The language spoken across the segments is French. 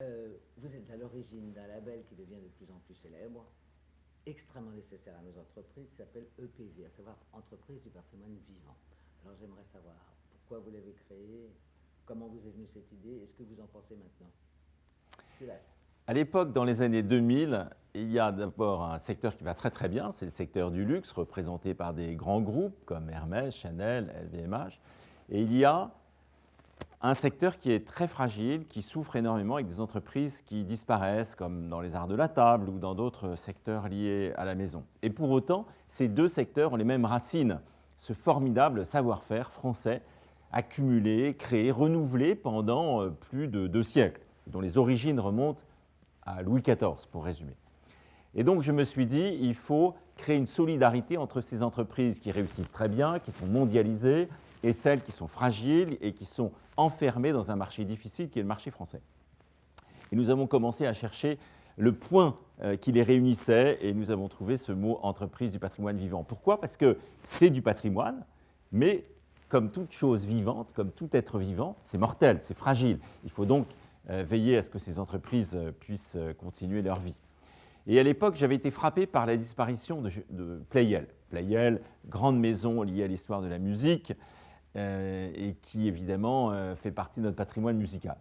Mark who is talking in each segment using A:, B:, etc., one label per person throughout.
A: Vous êtes à l'origine d'un label qui devient de plus en plus célèbre, extrêmement nécessaire à nos entreprises, qui s'appelle EPV, à savoir Entreprise du patrimoine vivant. Alors j'aimerais savoir pourquoi vous l'avez créé, comment vous est venue cette idée et ce que vous en pensez maintenant. C'est vaste.
B: À l'époque, dans les années 2000, il y a d'abord un secteur qui va très très bien, c'est le secteur du luxe, représenté par des grands groupes comme Hermès, Chanel, LVMH. Et il y a un secteur qui est très fragile, qui souffre énormément avec des entreprises qui disparaissent, comme dans les arts de la table ou dans d'autres secteurs liés à la maison. Et pour autant, ces deux secteurs ont les mêmes racines, ce formidable savoir-faire français accumulé, créé, renouvelé pendant plus de 2 siècles, dont les origines remontent à Louis XIV, pour résumer. Et donc, je me suis dit, il faut créer une solidarité entre ces entreprises qui réussissent très bien, qui sont mondialisées, et celles qui sont fragiles et qui sont enfermées dans un marché difficile qui est le marché français. Et nous avons commencé à chercher le point qui les réunissait et nous avons trouvé ce mot entreprise du patrimoine vivant. Pourquoi? Parce que c'est du patrimoine, mais comme toute chose vivante, comme tout être vivant, c'est mortel, c'est fragile. Il faut donc veiller à ce que ces entreprises puissent continuer leur vie. Et à l'époque, j'avais été frappé par la disparition de Pleyel. Pleyel, grande maison liée à l'histoire de la musique et qui, évidemment, fait partie de notre patrimoine musical.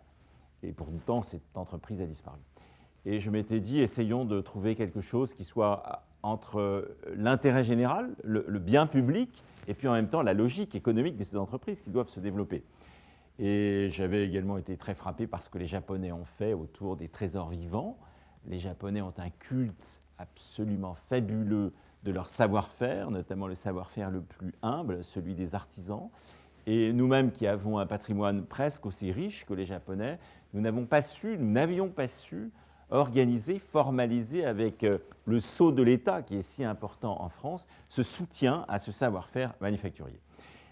B: Et pourtant, cette entreprise a disparu. Et je m'étais dit, essayons de trouver quelque chose qui soit entre l'intérêt général, le bien public, et puis en même temps la logique économique de ces entreprises qui doivent se développer. Et j'avais également été très frappé par ce que les Japonais ont fait autour des trésors vivants. Les Japonais ont un culte absolument fabuleux de leur savoir-faire, notamment le savoir-faire le plus humble, celui des artisans. Et nous-mêmes qui avons un patrimoine presque aussi riche que les Japonais, nous n'avions pas su organiser, formaliser avec le sceau de l'État, qui est si important en France, ce soutien à ce savoir-faire manufacturier.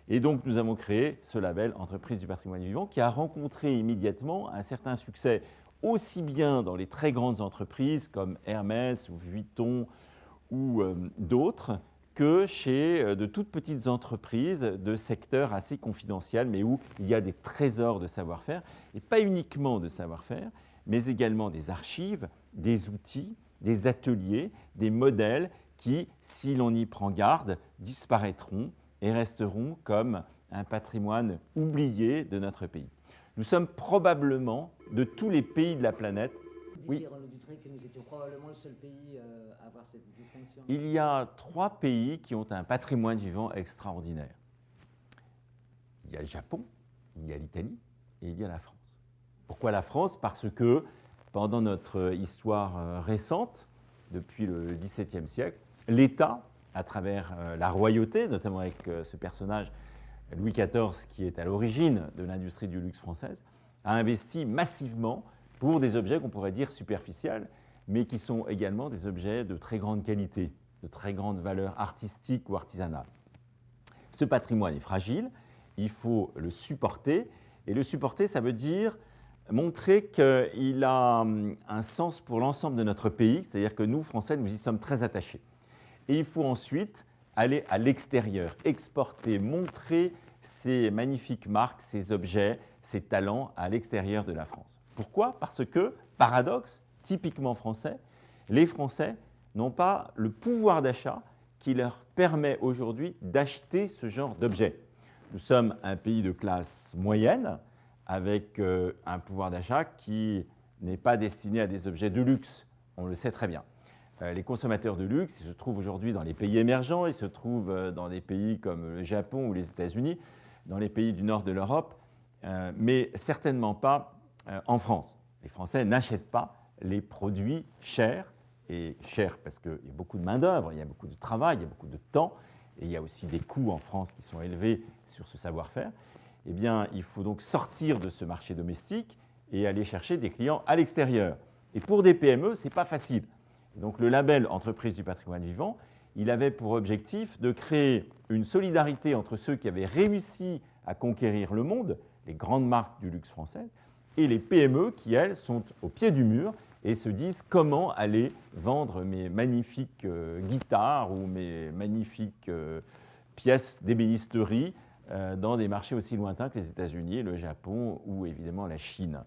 B: Et donc, nous avons créé ce label Entreprise du patrimoine vivant qui a rencontré immédiatement un certain succès, aussi bien dans les très grandes entreprises comme Hermès ou Vuitton ou d'autres, que chez de toutes petites entreprises de secteurs assez confidentiels, mais où il y a des trésors de savoir-faire, et pas uniquement de savoir-faire, mais également des archives, des outils, des ateliers, des modèles qui, si l'on y prend garde, disparaîtront et resteront comme un patrimoine oublié de notre pays. Nous sommes probablement, de tous les pays de la planète,
A: Vous disiez, Renaud Dutré, que nous étions probablement le seul pays à avoir cette distinction.
B: il y a 3 pays qui ont un patrimoine vivant extraordinaire. Il y a le Japon, il y a l'Italie et il y a la France. Pourquoi la France? Parce que pendant notre histoire récente, depuis le XVIIe siècle, l'État, à travers la royauté, notamment avec ce personnage Louis XIV qui est à l'origine de l'industrie du luxe française, a investi massivement pour des objets qu'on pourrait dire superficiels, mais qui sont également des objets de très grande qualité, de très grande valeur artistique ou artisanale. Ce patrimoine est fragile, il faut le supporter, et le supporter, ça veut dire montrer qu'il a un sens pour l'ensemble de notre pays, c'est-à-dire que nous, Français, nous y sommes très attachés. Et il faut ensuite aller à l'extérieur, exporter, montrer ces magnifiques marques, ces objets, ces talents à l'extérieur de la France. Pourquoi? Parce que, paradoxe, typiquement français, les Français n'ont pas le pouvoir d'achat qui leur permet aujourd'hui d'acheter ce genre d'objets. Nous sommes un pays de classe moyenne, avec un pouvoir d'achat qui n'est pas destiné à des objets de luxe, on le sait très bien. Les consommateurs de luxe, ils se trouvent aujourd'hui dans les pays émergents, ils se trouvent dans des pays comme le Japon ou les États-Unis, dans les pays du nord de l'Europe, mais certainement pas en France. Les Français n'achètent pas les produits chers, et chers parce qu'il y a beaucoup de main-d'œuvre, il y a beaucoup de travail, il y a beaucoup de temps, et il y a aussi des coûts en France qui sont élevés sur ce savoir-faire. Eh bien, il faut donc sortir de ce marché domestique et aller chercher des clients à l'extérieur. Et pour des PME, ce n'est pas facile. Donc le label Entreprise du patrimoine vivant, il avait pour objectif de créer une solidarité entre ceux qui avaient réussi à conquérir le monde, les grandes marques du luxe français, et les PME qui, elles, sont au pied du mur et se disent comment aller vendre mes magnifiques guitares ou mes magnifiques pièces d'ébénisterie dans des marchés aussi lointains que les États-Unis, le Japon ou évidemment la Chine.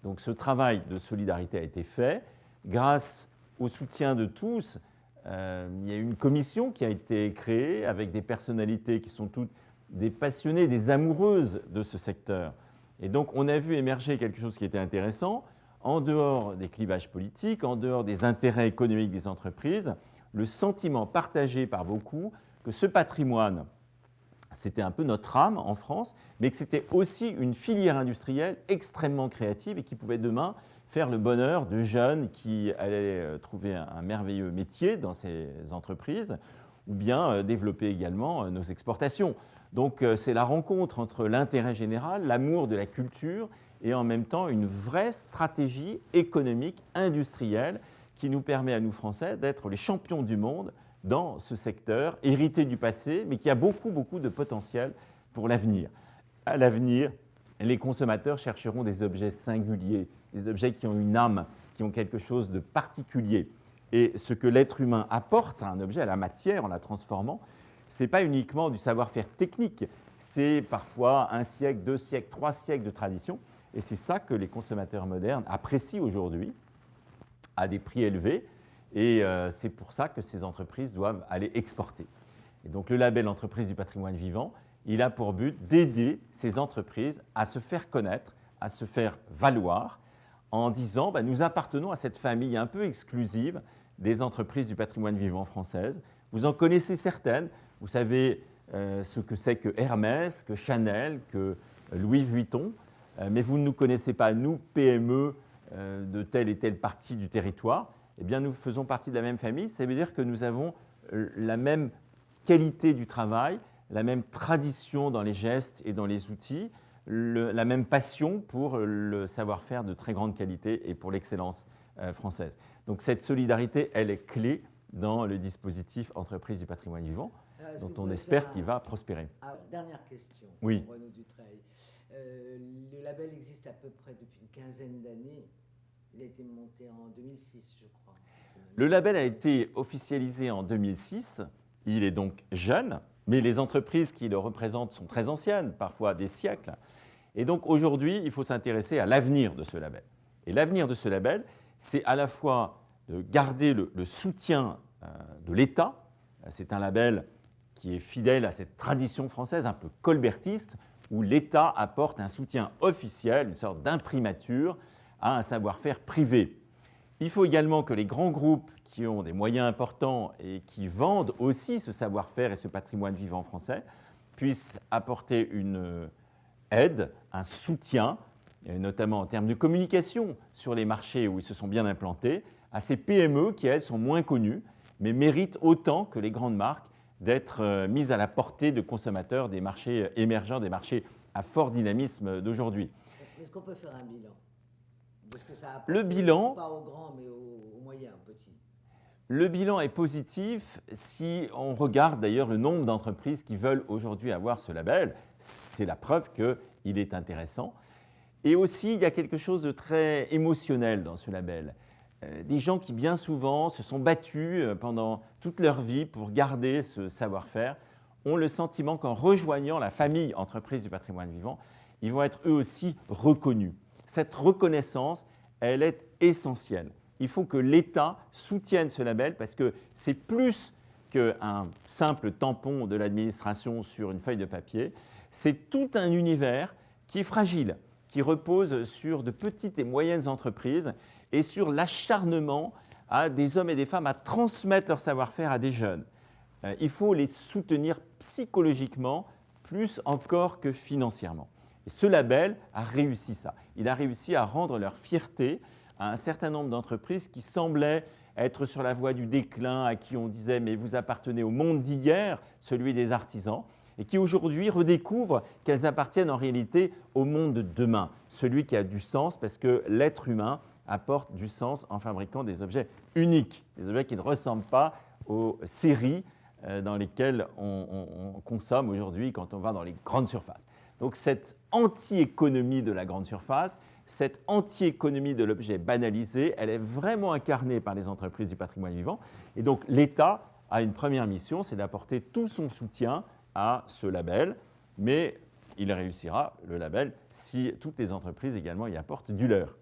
B: Donc ce travail de solidarité a été fait. Grâce au soutien de tous, il y a une commission qui a été créée avec des personnalités qui sont toutes des passionnées, des amoureuses de ce secteur. Et donc on a vu émerger quelque chose qui était intéressant, en dehors des clivages politiques, en dehors des intérêts économiques des entreprises, le sentiment partagé par beaucoup que ce patrimoine, c'était un peu notre âme en France, mais que c'était aussi une filière industrielle extrêmement créative et qui pouvait demain faire le bonheur de jeunes qui allaient trouver un merveilleux métier dans ces entreprises ou bien développer également nos exportations. Donc c'est la rencontre entre l'intérêt général, l'amour de la culture et en même temps une vraie stratégie économique, industrielle qui nous permet à nous Français d'être les champions du monde dans ce secteur, hérité du passé, mais qui a beaucoup, beaucoup de potentiel pour l'avenir. À l'avenir, les consommateurs chercheront des objets singuliers, des objets qui ont une âme, qui ont quelque chose de particulier. Et ce que l'être humain apporte à un objet, à la matière, en la transformant, ce n'est pas uniquement du savoir-faire technique, c'est parfois 1 siècle, 2 siècles, 3 siècles de tradition. Et c'est ça que les consommateurs modernes apprécient aujourd'hui à des prix élevés. Et c'est pour ça que ces entreprises doivent aller exporter. Et donc le label Entreprise du patrimoine vivant, il a pour but d'aider ces entreprises à se faire connaître, à se faire valoir, en disant nous appartenons à cette famille un peu exclusive des entreprises du patrimoine vivant françaises. Vous en connaissez certaines, vous savez ce que c'est que Hermès, que Chanel, que Louis Vuitton, mais vous ne nous connaissez pas, nous, PME de telle et telle partie du territoire. Eh bien, nous faisons partie de la même famille. Ça veut dire que nous avons la même qualité du travail, la même tradition dans les gestes et dans les outils, la même passion pour le savoir-faire de très grande qualité et pour l'excellence française. Donc cette solidarité, elle est clé dans le dispositif Entreprise du patrimoine vivant, dont on espère qu'il va prospérer.
A: Dernière question.
B: Oui.
A: Renaud Dutreil. Le label existe à peu près depuis une quinzaine d'années. Il a été monté en 2006, je crois.
B: Le label a été officialisé en 2006. Il est donc jeune, mais les entreprises qui le représentent sont très anciennes, parfois des siècles. Et donc aujourd'hui, il faut s'intéresser à l'avenir de ce label. Et l'avenir de ce label, c'est à la fois de garder le soutien de l'État. C'est un label qui est fidèle à cette tradition française un peu colbertiste, où l'État apporte un soutien officiel, une sorte d'imprimature à un savoir-faire privé. Il faut également que les grands groupes qui ont des moyens importants et qui vendent aussi ce savoir-faire et ce patrimoine vivant français puissent apporter une aide, un soutien, notamment en termes de communication sur les marchés où ils se sont bien implantés, à ces PME qui, elles, sont moins connues, mais méritent autant que les grandes marques d'être mises à la portée de consommateurs des marchés émergents, des marchés à fort dynamisme d'aujourd'hui.
A: Est-ce qu'on peut faire un bilan ? Parce que ça
B: Le bilan,
A: pas aux grands, mais aux moyens, petits.
B: Le bilan est positif si on regarde d'ailleurs le nombre d'entreprises qui veulent aujourd'hui avoir ce label. C'est la preuve qu'il est intéressant. Et aussi, il y a quelque chose de très émotionnel dans ce label. Des gens qui bien souvent se sont battus pendant toute leur vie pour garder ce savoir-faire ont le sentiment qu'en rejoignant la famille Entreprise du patrimoine vivant, ils vont être eux aussi reconnus. Cette reconnaissance, elle est essentielle. Il faut que l'État soutienne ce label parce que c'est plus qu'un simple tampon de l'administration sur une feuille de papier. C'est tout un univers qui est fragile, qui repose sur de petites et moyennes entreprises et sur l'acharnement à des hommes et des femmes à transmettre leur savoir-faire à des jeunes. Il faut les soutenir psychologiquement plus encore que financièrement. Et ce label a réussi ça. Il a réussi à rendre leur fierté à un certain nombre d'entreprises qui semblaient être sur la voie du déclin, à qui on disait « mais vous appartenez au monde d'hier, celui des artisans », et qui aujourd'hui redécouvrent qu'elles appartiennent en réalité au monde de demain, celui qui a du sens parce que l'être humain apporte du sens en fabriquant des objets uniques, des objets qui ne ressemblent pas aux séries dans lesquelles on consomme aujourd'hui quand on va dans les grandes surfaces. Donc cette anti-économie de la grande surface, cette anti-économie de l'objet banalisé, elle est vraiment incarnée par les entreprises du patrimoine vivant. Et donc l'État a une première mission, c'est d'apporter tout son soutien à ce label, mais il réussira, le label, si toutes les entreprises également y apportent du leur.